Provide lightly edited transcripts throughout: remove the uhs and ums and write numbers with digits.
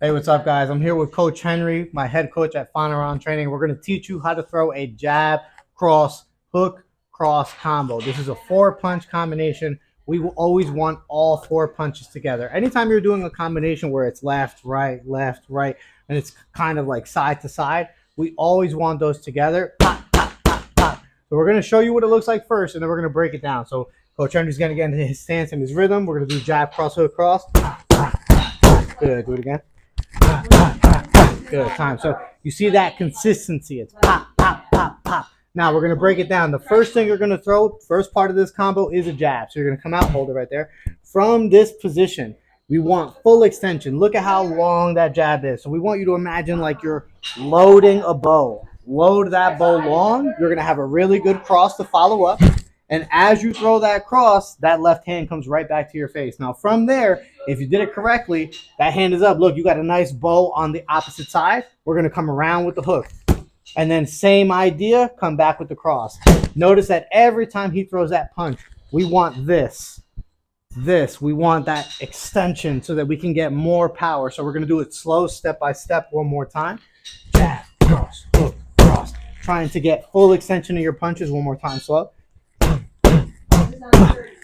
Hey, what's up, guys? I'm here with Coach Henry, my head coach at Fonaron Training. We're going to teach you how to throw a jab, cross, hook, cross combo. This is a 4-punch combination. We will always want all 4 punches together. Anytime you're doing a combination where it's left, right, and it's kind of like side to side, we always want those together. Pop, pop, pop, pop. So we're going to show you what it looks like first, and then we're going to break it down. So Coach Henry's going to get into his stance and his rhythm. We're going to do jab, cross, hook, cross. Good. Do it again. Good time. So you see that consistency. It's pop, pop, pop, pop. Now we're going to break it down. The first thing you're going to throw, first part of this combo is a jab. So you're going to come out, hold it right there. From this position, we want full extension. Look at how long that jab is. So we want you to imagine like you're loading a bow. Load that bow long. You're going to have a really good cross to follow up. And as you throw that cross, that left hand comes right back to your face. Now from there, if you did it correctly, that hand is up. Look, you got a nice bow on the opposite side. We're going to come around with the hook. And then same idea, come back with the cross. Notice that every time he throws that punch, we want this. We want that extension so that we can get more power. So we're going to do it slow, step by step, one more time. Jab, cross, hook, cross. Trying to get full extension of your punches one more time, slow.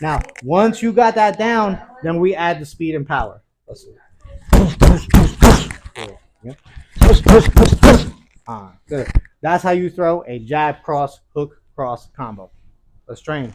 Now, once you got that down, then we add the speed and power. Let's see. Good. That's how you throw a jab, cross, hook, cross combo. Let's train.